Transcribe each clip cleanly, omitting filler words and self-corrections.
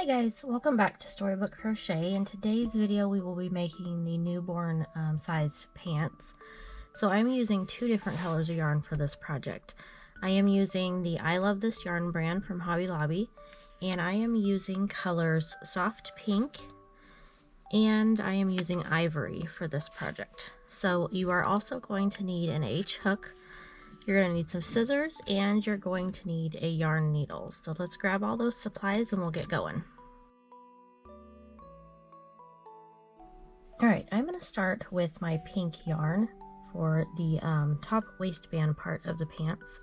Hi guys, welcome back to Storybook Crochet. In today's video we will be making the newborn sized pants. So I'm using two different colors of yarn for this project. I am using the I Love This Yarn brand from Hobby Lobby, and I am using colors Soft Pink, and I am using Ivory for this project. So you are also going to need an H hook. You're going to need some scissors, and you're going to need a yarn needle. So let's grab all those supplies and we'll get going. Alright, I'm going to start with my pink yarn for the top waistband part of the pants.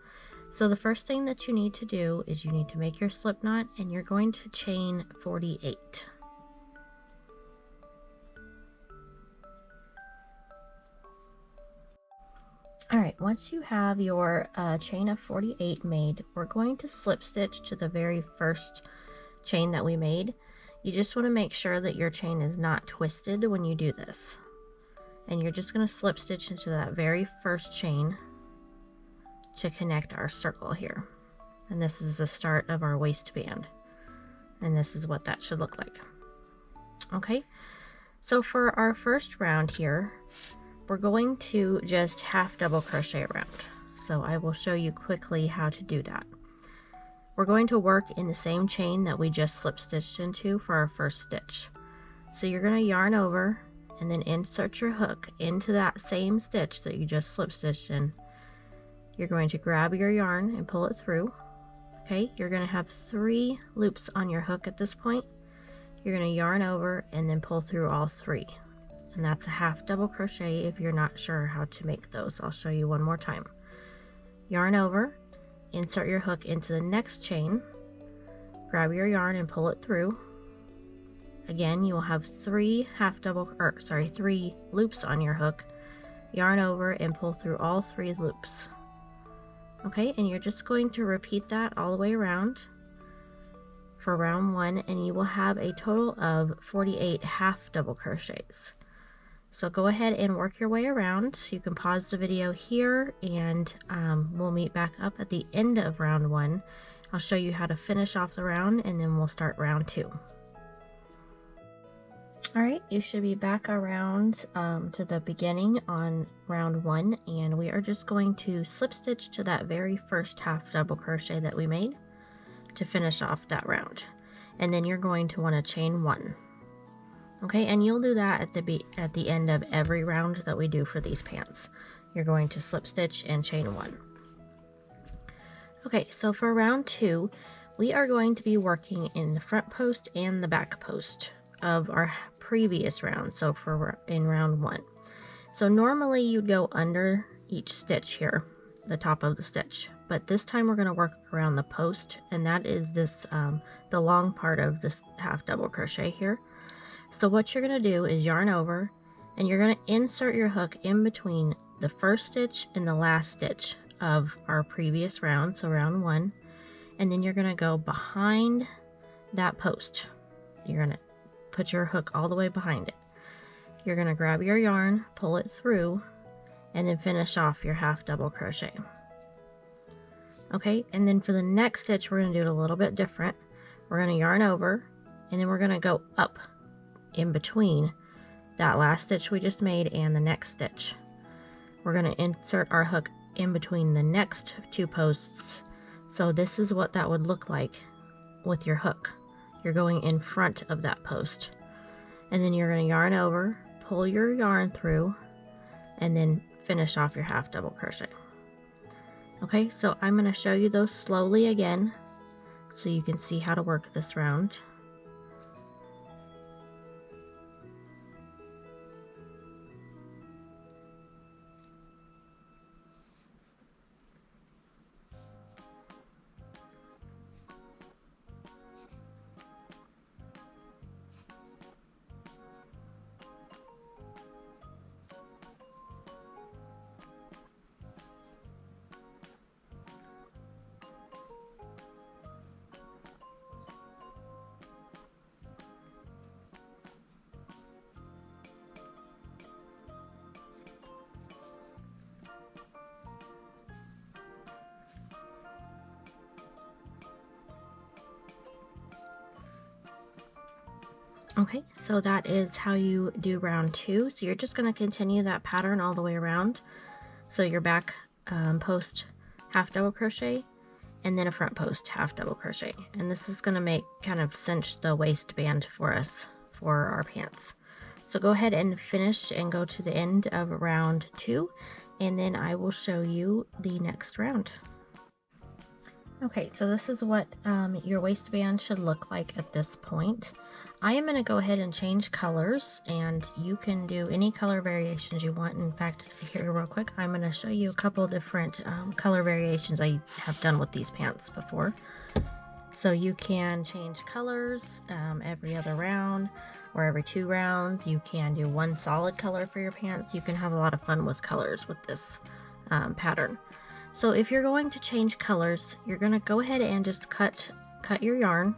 So the first thing that you need to do is you need to make your slip knot, and you're going to chain 48. Alright, once you have your chain of 48 made, we're going to slip stitch to the very first chain that we made. You just want to make sure that your chain is not twisted when you do this. And you're just going to slip stitch into that very first chain to connect our circle here. And this is the start of our waistband. And this is what that should look like. Okay, so for our first round here, we're going to just half double crochet around. So I will show you quickly how to do that. We're going to work in the same chain that we just slip stitched into for our first stitch. So you're going to yarn over and then insert your hook into that same stitch that you just slip stitched in. You're going to grab your yarn and pull it through. Okay, you're going to have 3 loops on your hook at this point. You're going to yarn over and then pull through all 3. And that's a half double crochet if you're not sure how to make those. I'll show you one more time. Yarn over, insert your hook into the next chain, grab your yarn and pull it through. Again, you will have 3 3 loops on your hook. Yarn over and pull through all 3 loops. Okay, and you're just going to repeat that all the way around for round 1, and you will have a total of 48 half double crochets. So go ahead and work your way around. You can pause the video here, and we'll meet back up at the end of round 1. I'll show you how to finish off the round, and then we'll start round 2. Alright, you should be back around to the beginning on round 1, and we are just going to slip stitch to that very first half double crochet that we made to finish off that round. And then you're going to want to chain 1. Okay, and you'll do that at the end of every round that we do for these pants. You're going to slip stitch and chain 1. Okay, so for round 2, we are going to be working in the front post and the back post of our previous round. So in round 1. So normally you'd go under each stitch here, the top of the stitch. But this time we're going to work around the post, and that is this the long part of this half double crochet here. So what you're going to do is yarn over, and you're going to insert your hook in between the first stitch and the last stitch of our previous round, so round 1, and then you're going to go behind that post. You're going to put your hook all the way behind it. You're going to grab your yarn, pull it through, and then finish off your half double crochet. Okay, and then for the next stitch we're going to do it a little bit different. We're going to yarn over, and then we're going to go up in between that last stitch we just made and the next stitch. We're going to insert our hook in between the next 2 posts. So this is what that would look like with your hook. You're going in front of that post, and then you're going to yarn over, pull your yarn through, and then finish off your half double crochet. Okay, so I'm going to show you those slowly again so you can see how to work this round. Okay, so that is how you do round 2. So you're just going to continue that pattern all the way around. So your back post half double crochet, and then a front post half double crochet. And this is going to make kind of cinch the waistband for us for our pants. So go ahead and finish and go to the end of round 2, and then I will show you the next round. Okay, so this is what your waistband should look like at this point. I am going to go ahead and change colors, and you can do any color variations you want. In fact, here real quick, I'm going to show you a couple different color variations I have done with these pants before. So you can change colors every other round or every 2 rounds. You can do one solid color for your pants. You can have a lot of fun with colors with this pattern. So if you're going to change colors, you're going to go ahead and just cut your yarn,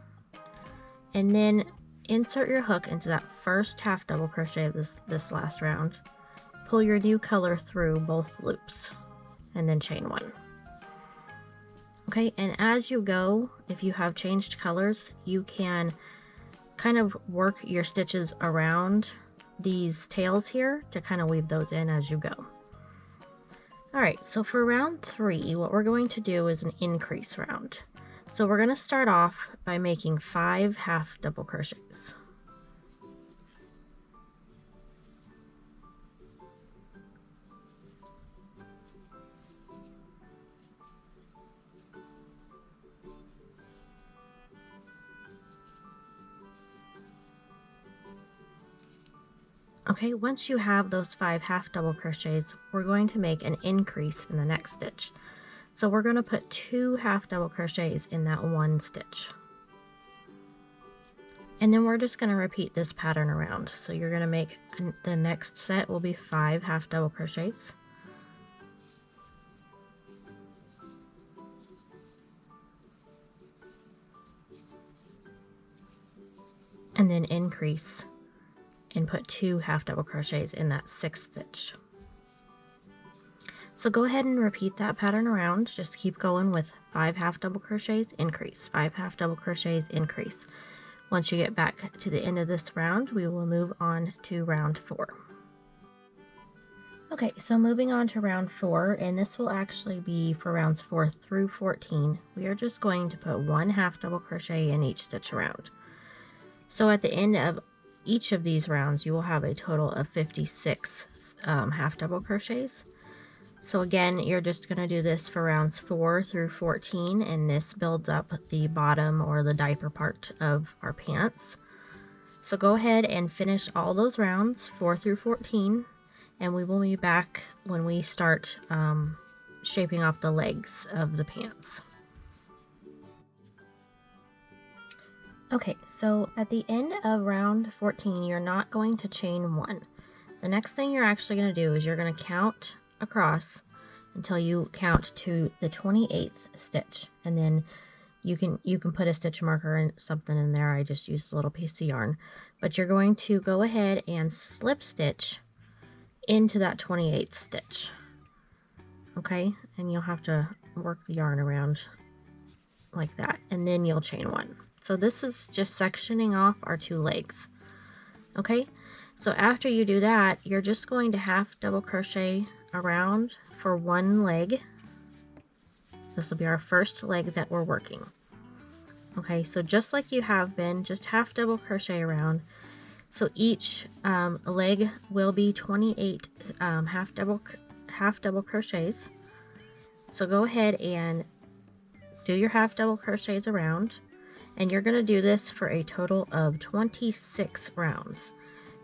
and then insert your hook into that first half double crochet of this last round. Pull your new color through both loops, and then chain 1. Okay, and as you go, if you have changed colors, you can kind of work your stitches around these tails here to kind of weave those in as you go. Alright, so for round 3, what we're going to do is an increase round. So we're going to start off by making 5 half double crochets. Okay, once you have those 5 half double crochets, we're going to make an increase in the next stitch. So we're going to put 2 half double crochets in that one stitch. And then we're just going to repeat this pattern around. So you're going to make, the next set will be 5 half double crochets. And then increase and put 2 half double crochets in that 6th stitch. So go ahead and repeat that pattern around. Just keep going with 5 half double crochets, increase, 5 half double crochets, increase. Once you get back to the end of this round, we will move on to round 4. Okay, so moving on to round 4, and this will actually be for rounds 4 through 14. We are just going to put 1 half double crochet in each stitch around. So at the end of each of these rounds, you will have a total of 56 half double crochets. So again, you're just going to do this for rounds 4 through 14, and this builds up the bottom or the diaper part of our pants. So go ahead and finish all those rounds 4 through 14, and we will be back when we start shaping off the legs of the pants. Okay, so at the end of round 14, you're not going to chain 1. The next thing you're actually going to do is you're going to count across until you count to the 28th stitch, and then you can put a stitch marker and something in there. I just used a little piece of yarn, but you're going to go ahead and slip stitch into that 28th stitch. Okay, and you'll have to work the yarn around like that, and then you'll chain 1. So this is just sectioning off our 2 legs. Okay, so after you do that, you're just going to half double crochet around for 1 leg. This will be our first leg that we're working. Okay, so just like you have been, just half double crochet around. So each leg will be 28 half double crochets. So go ahead and do your half double crochets around, and you're going to do this for a total of 26 rounds,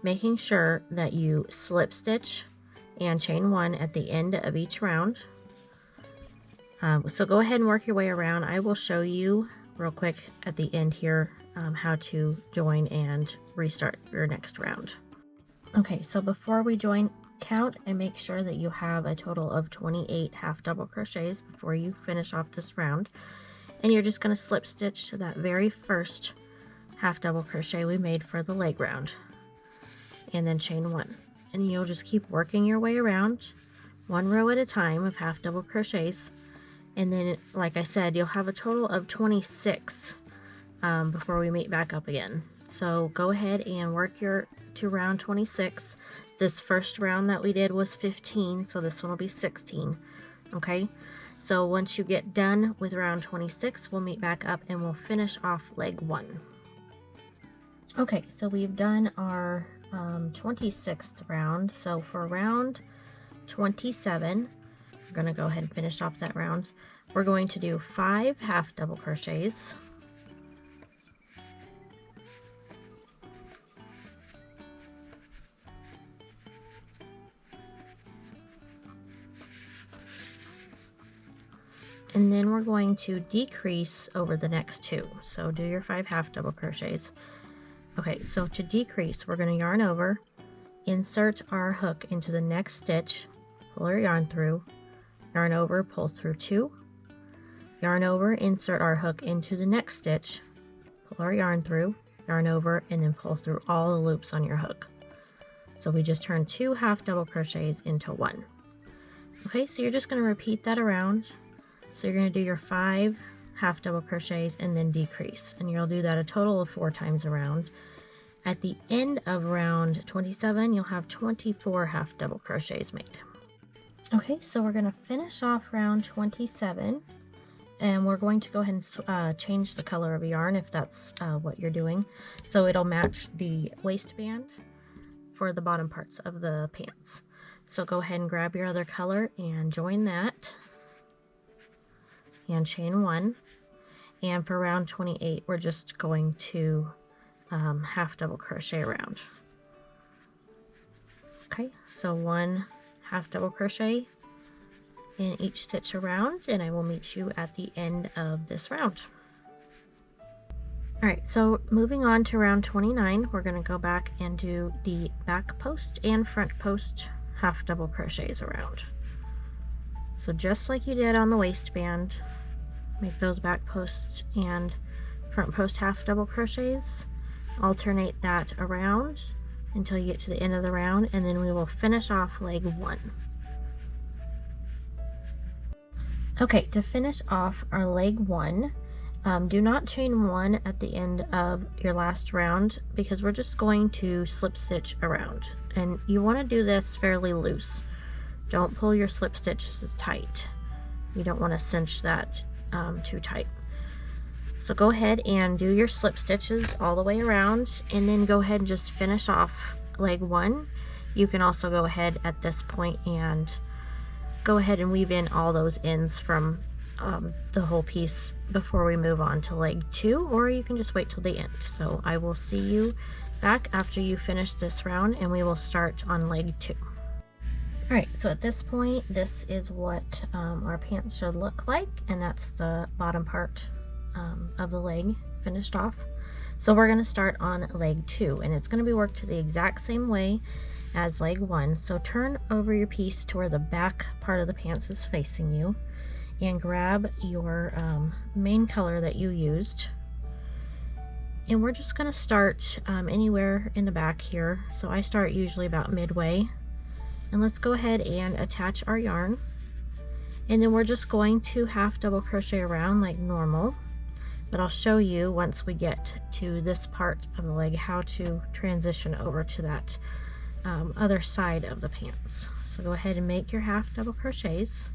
making sure that you slip stitch and chain 1 at the end of each round. So go ahead and work your way around. I will show you real quick at the end here how to join and restart your next round. Okay, so before we join, count and make sure that you have a total of 28 half double crochets before you finish off this round. And you're just going to slip stitch to that very first half double crochet we made for the leg round, and then chain 1. And you'll just keep working your way around 1 row at a time of half double crochets, and then, like I said, you'll have a total of 26 before we meet back up again. So go ahead and work your to round 26. This first round that we did was 15, so this one will be 16. Okay, so once you get done with round 26, we'll meet back up and we'll finish off leg 1. Okay, so we've done our 26th round. So for round 27, we're going to go ahead and finish off that round. We're going to do 5 half double crochets. And then we're going to decrease over the next 2. So do your 5 half double crochets. Okay, so to decrease, we're going to yarn over, insert our hook into the next stitch, pull our yarn through, yarn over, pull through 2, yarn over, insert our hook into the next stitch, pull our yarn through, yarn over, and then pull through all the loops on your hook. So we just turned 2 half double crochets into 1. Okay, so you're just going to repeat that around. So you're going to do your 5 half double crochets and then decrease, and you'll do that a total of 4 times around. At the end of round 27, you'll have 24 half double crochets made. Okay, so we're going to finish off round 27, and we're going to go ahead and change the color of yarn if that's what you're doing, so it'll match the waistband for the bottom parts of the pants. So go ahead and grab your other color and join that and chain 1. And for round 28, we're just going to half double crochet around. Okay, so 1 half double crochet in each stitch around, and I will meet you at the end of this round. Alright, so moving on to round 29, we're going to go back and do the back post and front post half double crochets around. So just like you did on the waistband, make those back posts and front post half double crochets, alternate that around until you get to the end of the round, and then we will finish off leg 1. Okay, to finish off our leg 1, do not chain 1 at the end of your last round, because we're just going to slip stitch around, and you want to do this fairly loose. Don't pull your slip stitches tight. You don't want to cinch that too tight. So go ahead and do your slip stitches all the way around, and then go ahead and just finish off leg 1. You can also go ahead at this point and go ahead and weave in all those ends from the whole piece before we move on to leg 2, or you can just wait till the end. So I will see you back after you finish this round, and we will start on leg 2. Alright, so at this point, this is what our pants should look like, and that's the bottom part of the leg finished off. So we're going to start on leg 2, and it's going to be worked the exact same way as leg 1. So turn over your piece to where the back part of the pants is facing you, and grab your main color that you used, and we're just going to start anywhere in the back here. So I start usually about midway. And let's go ahead and attach our yarn, and then we're just going to half double crochet around like normal, but I'll show you once we get to this part of the leg how to transition over to that other side of the pants. So go ahead and make your half double crochets.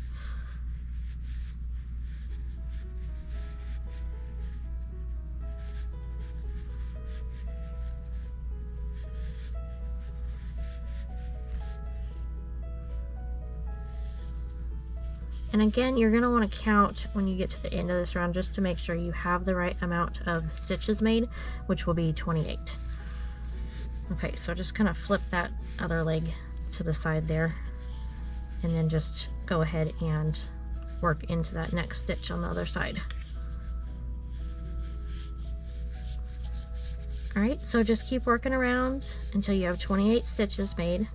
And again, you're going to want to count when you get to the end of this round just to make sure you have the right amount of stitches made, which will be 28. Okay, so just kind of flip that other leg to the side there, and then just go ahead and work into that next stitch on the other side. Alright, so just keep working around until you have 28 stitches made.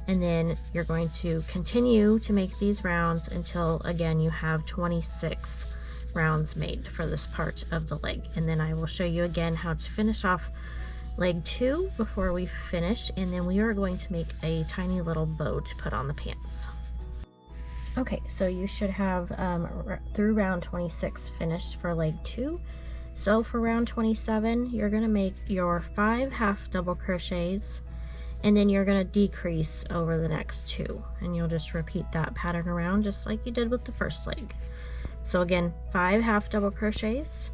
And then you're going to continue to make these rounds until, again, you have 26 rounds made for this part of the leg. And then I will show you again how to finish off leg 2 before we finish, and then we are going to make a tiny little bow to put on the pants. Okay, so you should have through round 26 finished for leg 2. So for round 27, you're going to make your 5 half double crochets, and then you're going to decrease over the next 2, and you'll just repeat that pattern around just like you did with the first leg. So again, 5 half double crochets,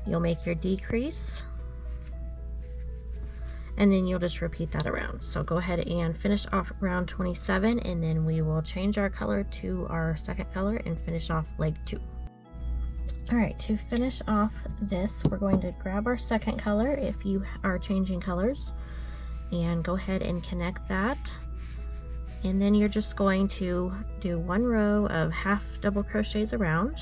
you'll make your decrease, and then you'll just repeat that around. So go ahead and finish off round 27, and then we will change our color to our second color and finish off leg 2. All right, to finish off this, we're going to grab our second color if you are changing colors, and go ahead and connect that. And then you're just going to do 1 row of half double crochets around.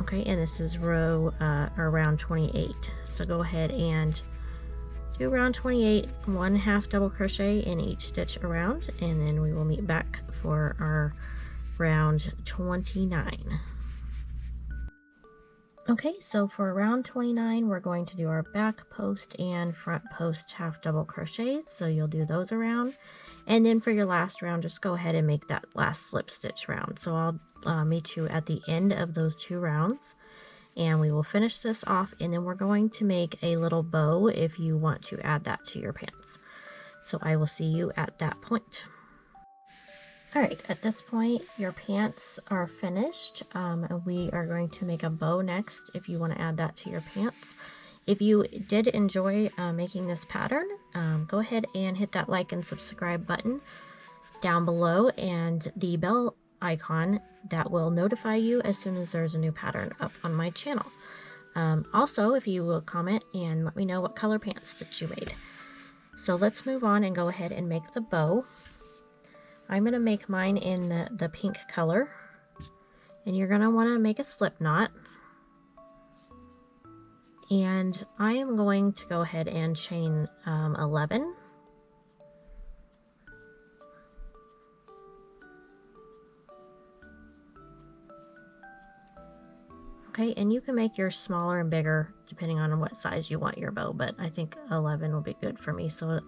Okay, and this is row or round 28. So go ahead and do round 28, 1 half double crochet in each stitch around, and then we will meet back for our round 29. Okay, so for round 29, we're going to do our back post and front post half double crochets. So you'll do those around. And then for your last round, just go ahead and make that last slip stitch round. So I'll meet you at the end of those 2 rounds, and we will finish this off, and then we're going to make a little bow if you want to add that to your pants. So I will see you at that point. All right, at this point, your pants are finished. We are going to make a bow next if you want to add that to your pants. If you did enjoy making this pattern, go ahead and hit that like and subscribe button down below and the bell icon that will notify you as soon as there's a new pattern up on my channel. Also, if you will comment and let me know what color pants that you made. So let's move on and go ahead and make the bow. I'm going to make mine in the pink color, and you're going to want to make a slip knot. And I am going to go ahead and chain 11. Okay, and you can make yours smaller and bigger depending on what size you want your bow, but I think 11 will be good for me. So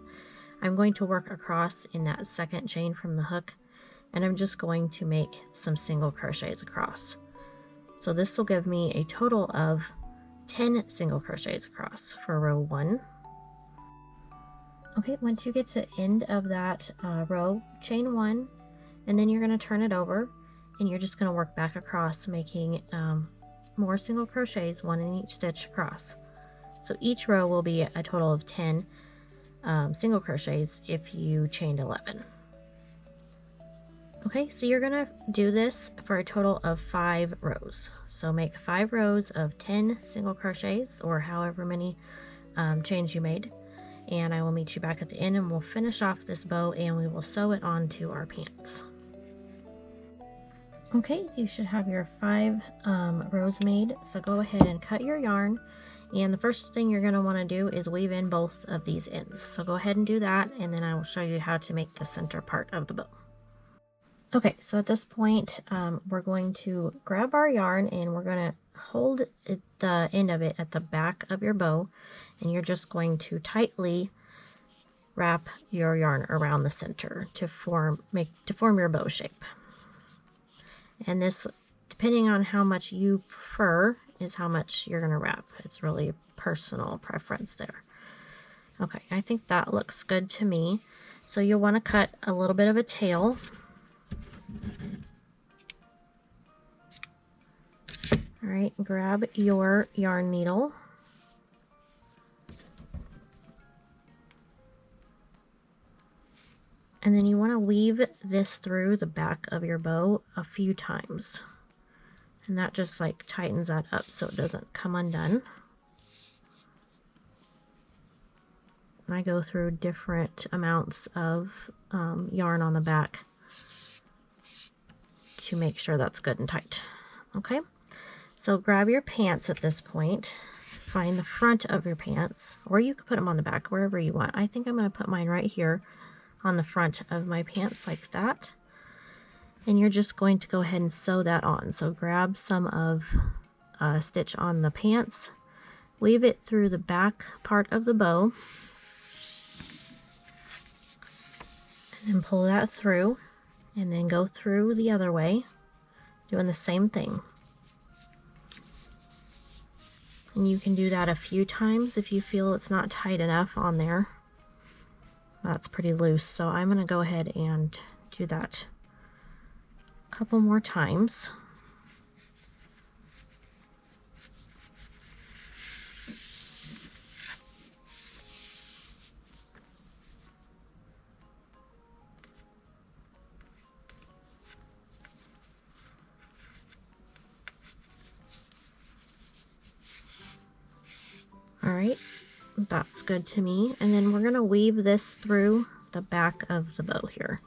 I'm going to work across in that second chain from the hook, and I'm just going to make some single crochets across. So this will give me a total of 10 single crochets across for row 1. Okay, once you get to the end of that row, chain 1, and then you're going to turn it over, and you're just going to work back across, making more single crochets, 1 in each stitch across. So each row will be a total of 10 single crochets if you chained 11. Okay, so you're gonna do this for a total of 5 rows. So make 5 rows of 10 single crochets, or however many chains you made, and I will meet you back at the end, and we'll finish off this bow and we will sew it onto our pants. Okay, you should have your 5 rows made, so go ahead and cut your yarn. And the first thing you're going to want to do is weave in both of these ends. So go ahead and do that, and then I will show you how to make the center part of the bow. Okay, so at this point, we're going to grab our yarn, and we're going to hold the end of it at the back of your bow, and you're just going to tightly wrap your yarn around the center to form your bow shape. And this, depending on how much you prefer, is how much you're going to wrap. It's really a personal preference there. Okay, I think that looks good to me. So you'll want to cut a little bit of a tail. All right, grab your yarn needle. And then you want to weave this through the back of your bow a few times. And that just like tightens that up so it doesn't come undone. I go through different amounts of yarn on the back to make sure that's good and tight. Okay, so grab your pants at this point. Find the front of your pants, or you could put them on the back, wherever you want. I think I'm going to put mine right here on the front of my pants like that. And you're just going to go ahead and sew that on. So grab some of stitch on the pants, weave it through the back part of the bow, and then pull that through, and then go through the other way doing the same thing. And you can do that a few times if you feel it's not tight enough on there. That's pretty loose, so I'm going to go ahead and do that a couple more times. All right, that's good to me. And then we're going to weave this through the back of the bow here.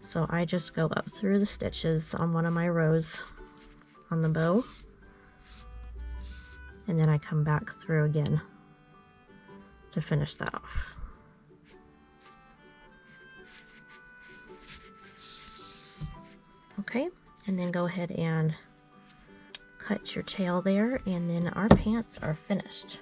So I just go up through the stitches on one of my rows on the bow, and then I come back through again to finish that off. Okay, and then go ahead and cut your tail there, and then our pants are finished.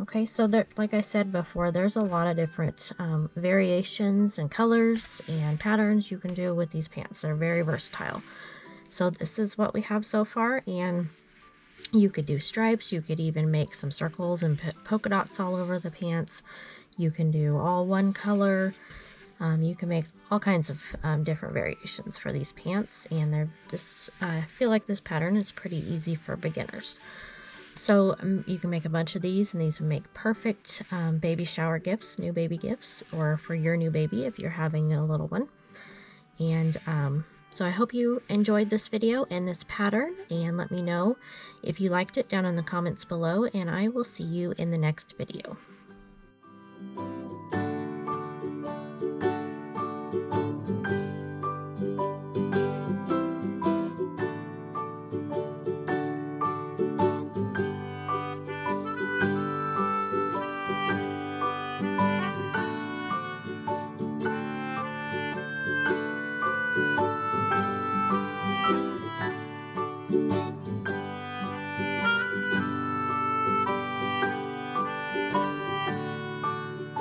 Okay, so there, like I said before, there's a lot of different variations and colors and patterns you can do with these pants. They're very versatile. So this is what we have so far, and you could do stripes. You could even make some circles and put polka dots all over the pants. You can do all one color. You can make all kinds of different variations for these pants, and I feel like this pattern is pretty easy for beginners. So you can make a bunch of these, and these would make perfect baby shower gifts, new baby gifts, or for your new baby if you're having a little one. And so I hope you enjoyed this video and this pattern, and let me know if you liked it down in the comments below, and I will see you in the next video.